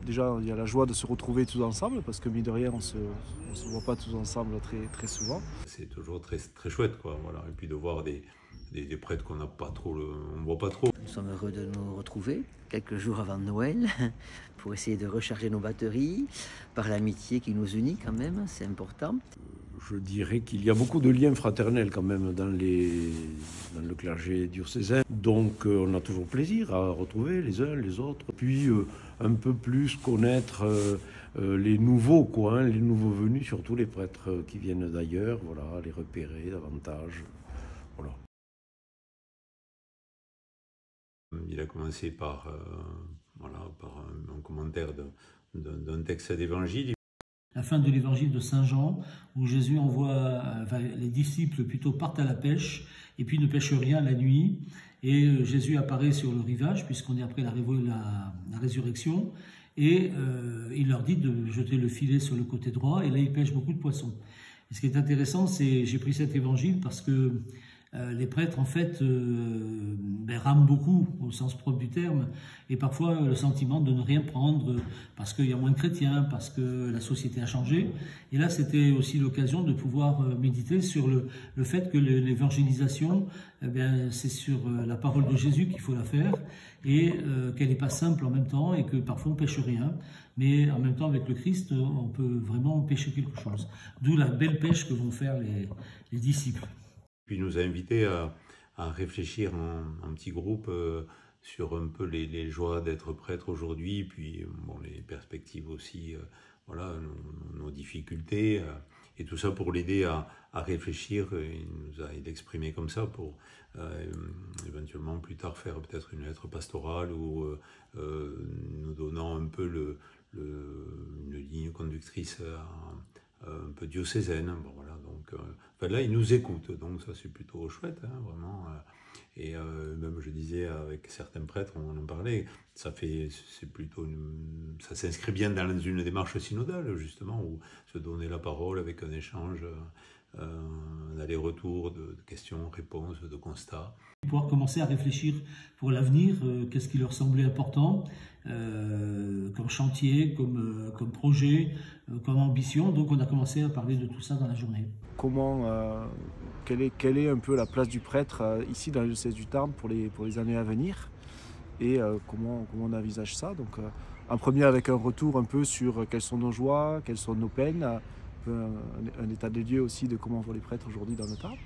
Déjà, il y a la joie de se retrouver tous ensemble, parce que mine de rien, on se voit pas tous ensemble très souvent. C'est toujours très chouette, quoi, voilà. Et puis de voir des prêtres qu'on n'a pas trop, on voit pas trop. Nous sommes heureux de nous retrouver quelques jours avant Noël pour essayer de recharger nos batteries par l'amitié qui nous unit quand même, c'est important. Je dirais qu'il y a beaucoup de liens fraternels quand même dans le clergé diocésain. Donc on a toujours plaisir à retrouver les uns les autres. Puis un peu plus connaître les nouveaux, quoi, hein, les nouveaux venus, surtout les prêtres qui viennent d'ailleurs, voilà, les repérer davantage. Voilà. Il a commencé par un commentaire d'un texte d'évangile. La fin de l'évangile de Saint Jean, où Jésus envoie, les disciples plutôt partent à la pêche et puis ne pêchent rien la nuit. Et Jésus apparaît sur le rivage, puisqu'on est après la résurrection, et il leur dit de jeter le filet sur le côté droit, et là ils pêchent beaucoup de poissons. Et ce qui est intéressant, c'est j'ai pris cet évangile parce que les prêtres, en fait, rament beaucoup, au sens propre du terme, et parfois le sentiment de ne rien prendre parce qu'il y a moins de chrétiens, parce que la société a changé. Et là, c'était aussi l'occasion de pouvoir méditer sur le fait que l'évangélisation, c'est sur la parole de Jésus qu'il faut la faire, et qu'elle n'est pas simple en même temps, et que parfois on pêche rien, mais en même temps, avec le Christ, on peut vraiment pêcher quelque chose. D'où la belle pêche que vont faire les disciples. Puis il nous a invités à réfléchir en petit groupe sur un peu les joies d'être prêtre aujourd'hui, puis bon, les perspectives aussi, voilà, nos difficultés, et tout ça pour l'aider à réfléchir. Il nous a exprimé comme ça pour éventuellement plus tard faire peut-être une lettre pastorale ou nous donnant un peu une ligne conductrice un peu diocésaine. Bon, voilà, donc là il nous écoute, donc ça c'est plutôt chouette, hein, vraiment. Et même je disais avec certains prêtres, on en parlait, ça s'inscrit bien dans une démarche synodale justement, où se donner la parole avec un échange, un aller-retour de questions-réponses, de constats. Pouvoir commencer à réfléchir pour l'avenir, qu'est-ce qui leur semblait important comme chantier, comme projet, comme ambition. Donc on a commencé à parler de tout ça dans la journée. Quelle est un peu la place du prêtre ici dans le diocèse du Tarn pour les années à venir, et comment on envisage ça. Donc un premier avec un retour un peu sur quelles sont nos joies, quelles sont nos peines, un état des lieux aussi de comment on voit les prêtres aujourd'hui dans le Tarn.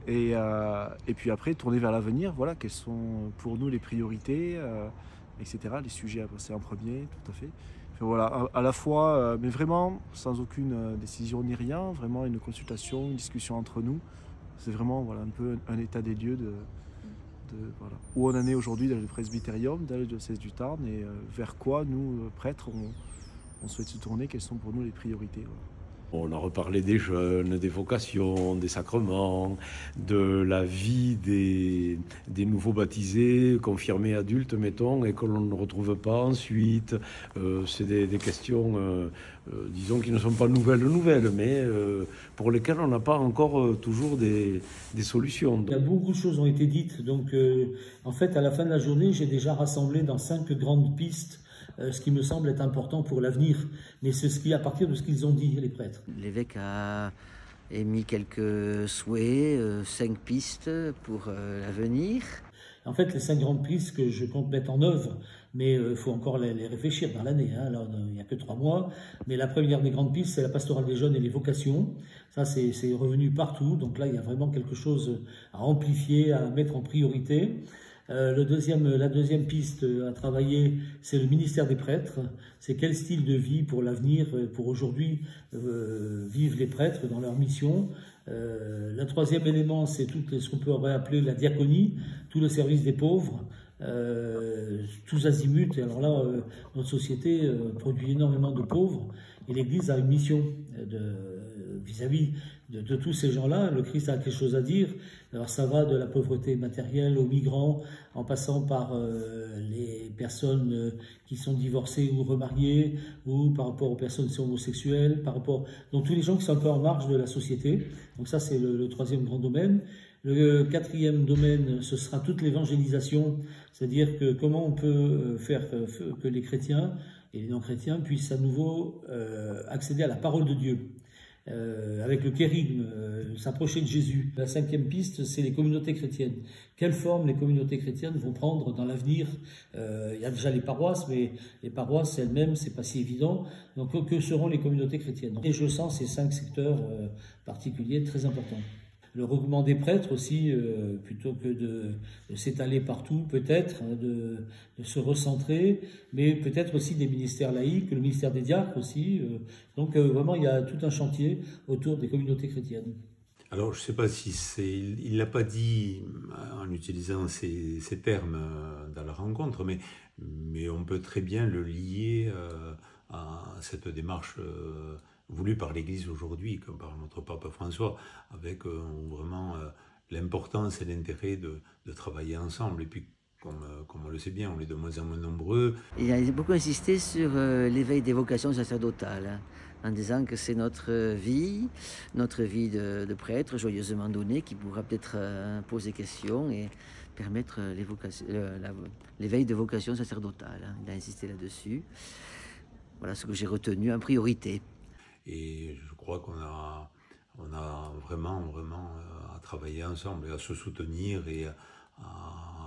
Et puis après, tourner vers l'avenir, voilà, quelles sont pour nous les priorités, etc., les sujets à passer en premier, tout à fait. Enfin, voilà, à la fois, mais vraiment sans aucune décision ni rien, vraiment une consultation, une discussion entre nous. C'est vraiment, voilà, un peu un état des lieux voilà, où on en est aujourd'hui dans le presbytérium, dans le diocèse du Tarn, et vers quoi nous, prêtres, on souhaite se tourner, quelles sont pour nous les priorités. Voilà. On a reparlé des jeunes, des vocations, des sacrements, de la vie des nouveaux baptisés, confirmés adultes, mettons, et que l'on ne retrouve pas ensuite. C'est des questions, disons, qui ne sont pas nouvelles, mais pour lesquelles on n'a pas encore toujours des solutions. Il y a beaucoup de choses qui ont été dites. Donc, en fait, à la fin de la journée, j'ai déjà rassemblé dans 5 grandes pistes ce qui me semble être important pour l'avenir, mais c'est ce qui, à partir de ce qu'ils ont dit, les prêtres. L'évêque a émis quelques souhaits, 5 pistes pour l'avenir. En fait, les 5 grandes pistes que je compte mettre en œuvre, mais il faut encore les réfléchir dans l'année, hein. Là, il n'y a que 3 mois, mais la première des grandes pistes, c'est la pastorale des jeunes et les vocations. Ça, c'est revenu partout, donc là, il y a vraiment quelque chose à amplifier, à mettre en priorité. La deuxième piste à travailler, c'est le ministère des prêtres. C'est quel style de vie pour l'avenir, pour aujourd'hui, vivent les prêtres dans leur mission. Le troisième élément, c'est tout ce qu'on peut appeler la diaconie, tout le service des pauvres, tous azimuts. Et alors là, notre société produit énormément de pauvres, et l'Église a une mission vis-à-vis de tous ces gens-là. Le Christ a quelque chose à dire. Alors ça va de la pauvreté matérielle aux migrants, en passant par les personnes qui sont divorcées ou remariées, ou par rapport aux personnes qui sont homosexuelles, donc tous les gens qui sont un peu en marge de la société. Donc ça, c'est le troisième grand domaine. Le quatrième domaine, ce sera toute l'évangélisation, c'est-à-dire que comment on peut faire que les chrétiens et les non-chrétiens puissent à nouveau accéder à la parole de Dieu. Avec le kérigme, s'approcher de Jésus. La 5e piste, c'est les communautés chrétiennes. Quelle forme les communautés chrétiennes vont prendre dans l'avenir? Il y a déjà les paroisses, mais les paroisses elles-mêmes, c'est pas si évident. Donc, que seront les communautés chrétiennes? Et je sens ces 5 secteurs particuliers très importants. Le regroupement des prêtres aussi, plutôt que de s'étaler partout, peut-être, de se recentrer, mais peut-être aussi des ministères laïcs, le ministère des diacres aussi. Donc vraiment, il y a tout un chantier autour des communautés chrétiennes. Alors, je ne sais pas si il ne l'a pas dit en utilisant ces termes dans la rencontre, mais on peut très bien le lier à cette démarche voulue par l'Église aujourd'hui, comme par notre pape François, avec vraiment l'importance et l'intérêt de travailler ensemble. Et puis, comme on le sait bien, on est de moins en moins nombreux. Il a beaucoup insisté sur l'éveil des vocations sacerdotales, en disant que c'est notre vie de prêtre joyeusement donnée, qui pourra peut-être poser question et permettre l'éveil de vocations sacerdotales. Il a insisté là-dessus. Voilà ce que j'ai retenu en priorité. Et je crois qu'on a vraiment à travailler ensemble et à se soutenir et à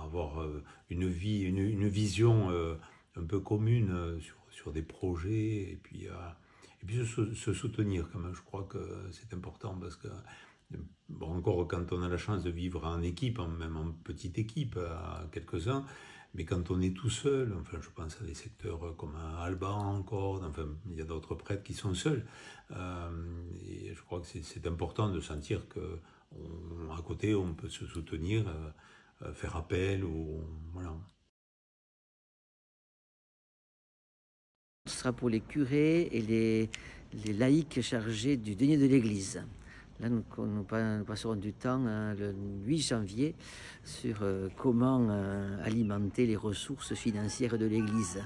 avoir une vision un peu commune sur des projets et puis se soutenir quand même. Je crois que c'est important parce que bon, encore quand on a la chance de vivre en équipe, même en petite équipe, à quelques-uns, mais quand on est tout seul, enfin je pense à des secteurs comme Alban encore, enfin il y a d'autres prêtres qui sont seuls, et je crois que c'est important de sentir qu'à côté on peut se soutenir, faire appel, ou voilà. Ce sera pour les curés et les laïcs chargés du denier de l'Église. Là, nous passerons du temps le 8 janvier sur comment alimenter les ressources financières de l'Église.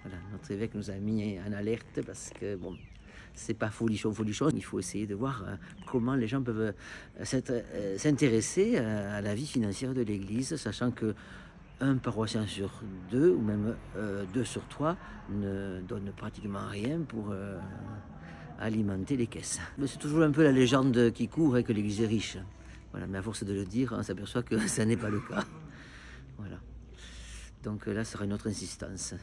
Voilà, notre évêque nous a mis en alerte parce que, bon, c'est pas folichon. Il faut essayer de voir comment les gens peuvent s'intéresser à la vie financière de l'Église, sachant que un paroissien sur 2, ou même 2 sur 3, ne donne pratiquement rien pour alimenter les caisses. Mais c'est toujours un peu la légende qui court et que l'Église est riche. Voilà, mais à force de le dire, on s'aperçoit que ça n'est pas le cas. Voilà. Donc là, ça sera une autre insistance.